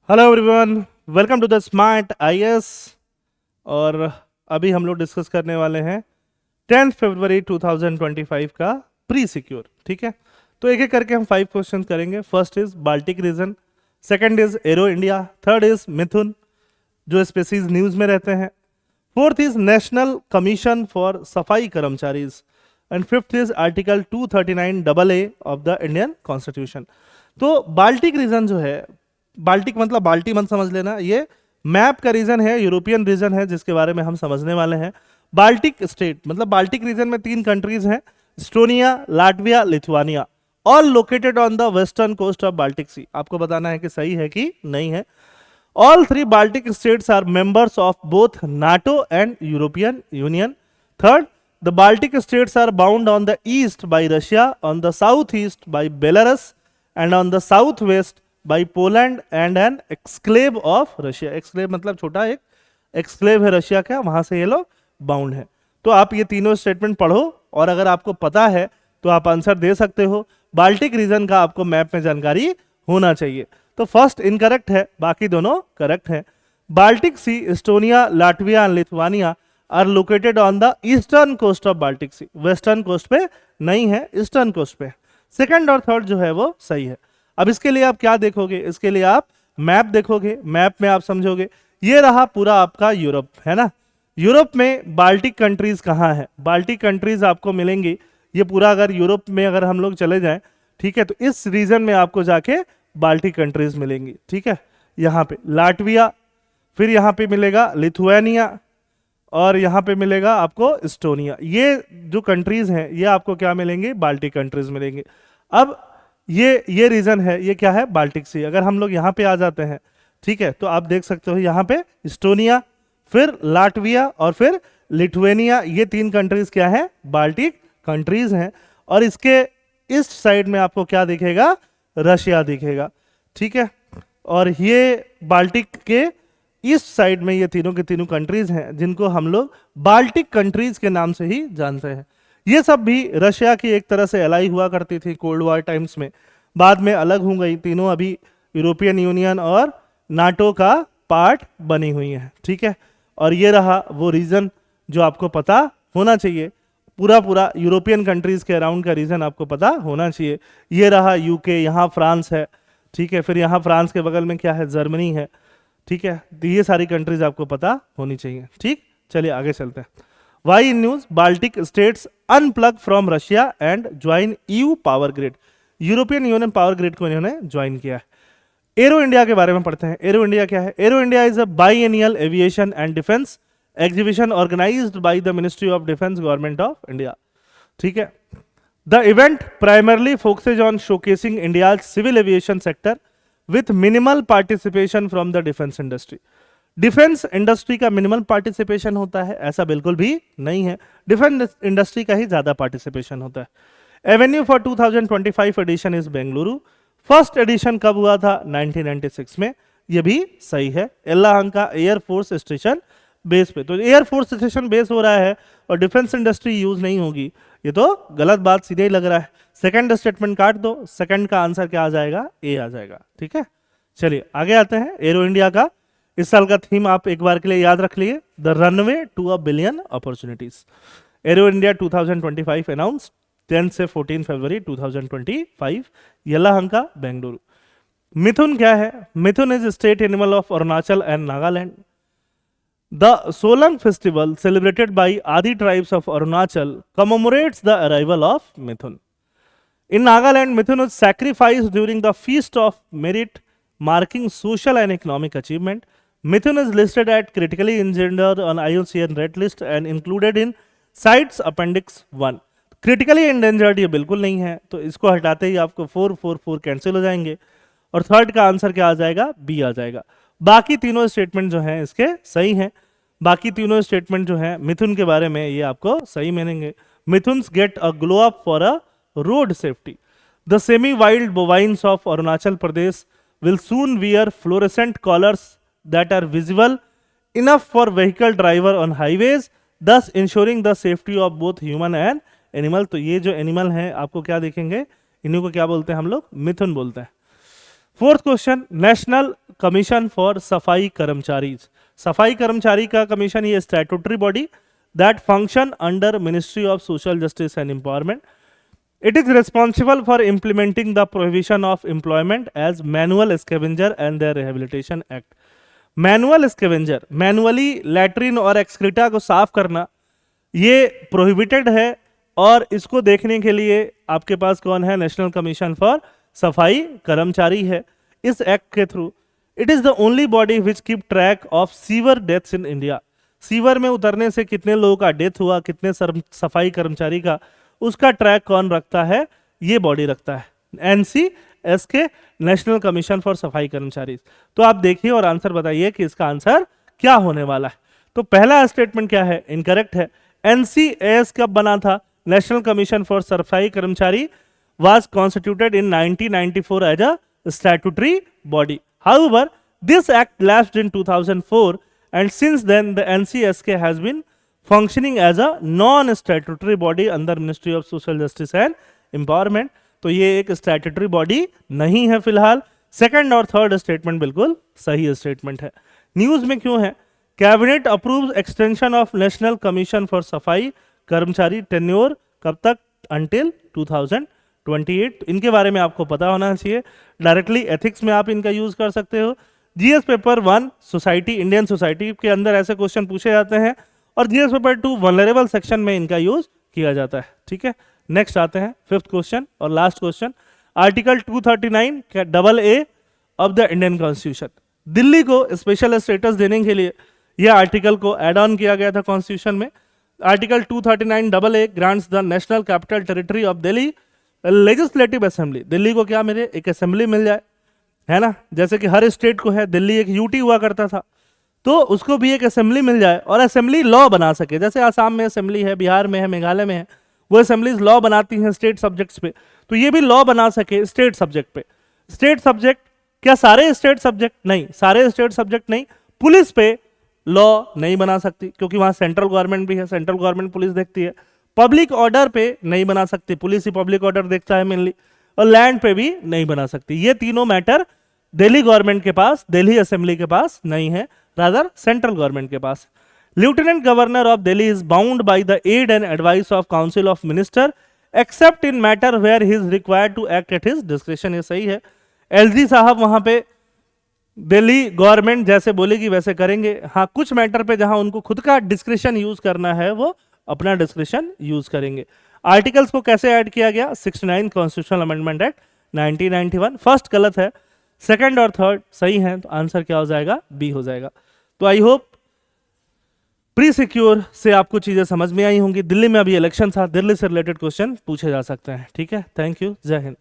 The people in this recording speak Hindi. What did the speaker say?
Hello everyone, welcome to the smart IAS. और अभी हम लोग डिस्कस करने वाले हैं 10 फरवरी 2025 का प्री सिक्योर। ठीक है, तो एक एक करके हम 5 क्वेश्चन करेंगे। First is Baltic region, second is Aero India, third is mithun जो स्पेसीज न्यूज में रहते हैं, fourth is national commission for Safai Karmacharis, and fifth is article 239 double A of the Indian constitution. तो बाल्टिक रीजन जो है, बाल्टिक मतलब बाल्टी मत समझ लेना, ये मैप का रीजन है, यूरोपियन रीजन है जिसके बारे में हम समझने वाले हैं। बाल्टिक स्टेट मतलब बाल्टिक रीजन में 3 कंट्रीज हैं, Estonia, Latvia, Lithuania, all located on the western coast of Baltic sea. आपको बताना है कि सही है कि नहीं है। All three Baltic states are members of both NATO and European Union. Third, the Baltic states are bound on the east by Russia, on the southeast by Belarus, and on the southwest by Poland and an exclave of Russia. Exclave मतलब छोटा एक exclave है रशिया का, वहां से ये लोग बाउंड है। तो आप ये तीनों स्टेटमेंट पढ़ो और अगर आपको पता है तो आप आंसर दे सकते हो। बाल्टिक रीजन का आपको मैप में जानकारी होना चाहिए। तो फर्स्ट इनकरेक्ट है, बाकी दोनों करेक्ट है। Baltic Sea, Estonia, Latvia and Lithuania are located on the eastern coast of Baltic Sea. Western coast पे नहीं है, ईस्टर्न कोस्ट पे। सेकंड और थर्ड जो है वो सही है। अब इसके लिए आप क्या देखोगे, इसके लिए आप मैप देखोगे। मैप में आप समझोगे ये रहा पूरा आपका यूरोप, है ना। यूरोप में बाल्टिक कंट्रीज कहाँ है? बाल्टिक कंट्रीज आपको मिलेंगी, ये पूरा अगर यूरोप में अगर हम लोग चले जाएं, ठीक है, तो इस रीजन में आपको जाके बाल्टिक कंट्रीज मिलेंगी। ठीक है, यहाँ पे लाटविया, फिर यहाँ पे मिलेगा लिथुआनिया, और यहाँ पे मिलेगा आपको एस्टोनिया। ये जो कंट्रीज हैं ये आपको क्या मिलेंगे? बाल्टिक कंट्रीज मिलेंगे। अब ये रीजन है, ये क्या है? बाल्टिक सी। अगर हम लोग यहाँ पे आ जाते हैं, ठीक है, तो आप देख सकते हो यहाँ पे एस्टोनिया, फिर लाटविया और फिर लिथुआनिया, ये 3 कंट्रीज क्या है? बाल्टिक कंट्रीज हैं। और इसके ईस्ट साइड में आपको क्या दिखेगा? रशिया दिखेगा। ठीक है, और ये बाल्टिक के ईस्ट साइड में ये तीनों के तीनों कंट्रीज हैं जिनको हम लोग बाल्टिक कंट्रीज के नाम से ही जानते हैं। ये सब भी रशिया की एक तरह से एलाई हुआ करती थी कोल्ड वॉर टाइम्स में, बाद में अलग हो गई। तीनों अभी यूरोपियन यूनियन और नाटो का पार्ट बनी हुई है। ठीक है, और ये रहा वो रीजन जो आपको पता होना चाहिए। पूरा पूरा यूरोपियन कंट्रीज के अराउंड का रीजन आपको पता होना चाहिए। ये रहा यूके, यहाँ फ्रांस है, ठीक है, फिर यहाँ फ्रांस के बगल में क्या है? जर्मनी है। ठीक है, तो ये सारी कंट्रीज आपको पता होनी चाहिए। ठीक, चलिए आगे चलते हैं। Why in news Baltic states unplug from Russia and join EU power grid. European Union power grid को इन्होंने ज्वाइन किया है। एरो इंडिया के बारे में पढ़ते हैं। एरो इंडिया क्या है? Aero India is a biennial aviation and defence exhibition organised by the ministry of defence, government of India. ठीक है, the event primarily focuses on showcasing India civil aviation sector with minimal participation from the defence industry. Defence industry का मिनिमल पार्टिसिपेशन होता है ऐसा बिल्कुल भी नहीं है, डिफेंस इंडस्ट्री का ही ज्यादा पार्टिसिपेशन होता है। Avenue for 2025 edition is Bengaluru. First edition कब हुआ था? 1996 में। ये भी सही है। एलाहंका एयरफोर्स स्टेशन बेस पे, तो एयरफोर्स स्टेशन बेस हो रहा है और डिफेंस इंडस्ट्री यूज नहीं होगी, ये तो गलत बात सीधे ही लग रहा है। सेकंड स्टेटमेंट काट दो, सेकंड का आंसर क्या आ जाएगा? ए आ जाएगा। ठीक है, चलिए आगे आते हैं। एरो इंडिया का इस साल का थीम आप एक बार के लिए याद रख लिए, the runway to a billion opportunities. Aero India 2025 announce 10 से 14 फरवरी 2025, यलाहंका बेंगलुरु। मिथुन क्या है? Mithun is state animal of Arunachal and Nagaland. The Solang festival, celebrated by Adi tribes of Arunachal, commemorates the arrival of Mithun. In Nagaland, Mithun was sacrificed during the Feast of Merit, marking social and economic achievement. Mithun is listed at critically endangered on IUCN Red List and included in CITES Appendix 1. Critically endangered ये बिल्कुल नहीं है, तो इसको हटाते ही आपको 444 कैंसिल हो जाएंगे और थर्ड का आंसर क्या आ जाएगा? बी आ जाएगा। बाकी तीनों स्टेटमेंट जो हैं इसके सही हैं। बाकी तीनों स्टेटमेंट जो हैं मिथुन के बारे में ये आपको सही मिलेंगे। Mithuns get a glow up for a road safety. The semi wild bovines of Arunachal Pradesh will soon wear fluorescent collars that are visible enough for vehicle driver on highways, thus ensuring the safety of both human and animal। तो ये जो एनिमल हैं आपको क्या देखेंगे? इन्हीं को क्या बोलते हैं हम लोग? मिथुन बोलते हैं। Fourth question, national commission for सफाई कर्मचारी। सफाई कर्मचारी का कमीशन ये statutory body that function under ministry of social justice and empowerment. It is responsible for implementing the prohibition of employment as manual scavenger and their rehabilitation act. Manual scavenger, manually latrine और एक्सक्रीटा को साफ करना, ये प्रोहिबिटेड है. और इसको देखने के लिए आपके पास कौन है? नेशनल कमीशन फॉर सफाई कर्मचारी है. इस एक्ट के through it is the only body which keep track of sewer deaths in India. Sewer में उतरने से कितने लोगों का डेथ हुआ, कितने सफाई कर्मचारी का, उसका ट्रैक कौन रखता है? ये बॉडी रखता है, NCSK, नेशनल कमीशन फॉर सफाई कर्मचारी. तो आप देखिए और आंसर बताइए कि इसका आंसर क्या होने वाला है. तो पहला स्टेटमेंट क्या है? इनकरेक्ट है. NCS कब बना था? नेशनल कमीशन फॉर सफाई कर्मचारी was constituted in 1994 as a statutory body. However, this act lapsed in 2004 and since then the NCSK has been functioning as a non-statutory body under Ministry of Social Justice and Empowerment. तो ये एक स्टैट्यूटरी बॉडी नहीं है फिलहाल. सेकंड और थर्ड स्टेटमेंट बिल्कुल सही स्टेटमेंट है. न्यूज में क्यों है? Cabinet approves extension of national commission for सफाई कर्मचारी टेन्योर कब तक? अंटिल 2028. इनके बारे में आपको पता होना चाहिए. डायरेक्टली एथिक्स में आप इनका यूज कर सकते हो. GS paper 1 society, Indian society के अंदर ऐसे क्वेश्चन पूछे जाते हैं और जीएस पेपर 2 वनरेबल सेक्शन में इनका यूज किया जाता है. ठीक है, नेक्स्ट आते हैं फिफ्थ क्वेश्चन और last question. Article 239 AA of the Indian constitution. Delhi को स्पेशल स्टेटस देने के लिए यह आर्टिकल को एड ऑन किया गया था कॉन्स्टिट्यूशन में. Article 239 AA grants the national capital territory of Delhi legislative assembly. Delhi को क्या मिले? एक असेंबली मिल जाए, है ना. जैसे कि हर स्टेट को है, दिल्ली एक यूटी हुआ करता था, तो उसको भी एक असेंबली मिल जाए और असेंबली लॉ बना सके. जैसे आसाम में असेंबली है, बिहार में है, मेघालय में है, वो असेंबलीज लॉ बनाती हैं स्टेट सब्जेक्ट्स पे. तो ये भी लॉ बना सके स्टेट सब्जेक्ट पे. स्टेट सब्जेक्ट क्या? सारे स्टेट सब्जेक्ट नहीं, सारे स्टेट सब्जेक्ट नहीं. पुलिस पे लॉ नहीं बना सकती क्योंकि वहां सेंट्रल गवर्नमेंट भी है, सेंट्रल गवर्नमेंट पुलिस देखती है. पब्लिक ऑर्डर पे नहीं बना सकती, पुलिस ही पब्लिक ऑर्डर देखता है मेनली. और लैंड पे भी नहीं बना सकती. ये तीनों मैटर दिल्ली गवर्नमेंट के पास, दिल्ली असेंबली के पास नहीं है, रादर सेंट्रल गवर्नमेंट के पास. Lieutenant Governor of Delhi is bound by the aid and advice of Council of Minister except in matter where he is required to act at his discretion. ये सही है. LG साहब वहां पे दिल्ली गवर्नमेंट जैसे बोलेगी वैसे करेंगे. हाँ, कुछ मैटर पे जहां उनको खुद का डिस्क्रिप्शन यूज करना है वो अपना डिस्क्रिप्शन यूज करेंगे. आर्टिकल्स को कैसे ऐड किया गया? 69 कॉन्स्टिट्यूशनल अमेंडमेंट एक्ट 1991. फर्स्ट गलत है, सेकंड और थर्ड सही है. तो आंसर क्या हो जाएगा? बी हो जाएगा. तो आई होप प्री सिक्योर से आपको चीजें समझ में आई होंगी. दिल्ली में अभी इलेक्शन था, दिल्ली से रिलेटेड क्वेश्चन पूछे जा सकते हैं. ठीक है, थैंक यू, जय हिंद.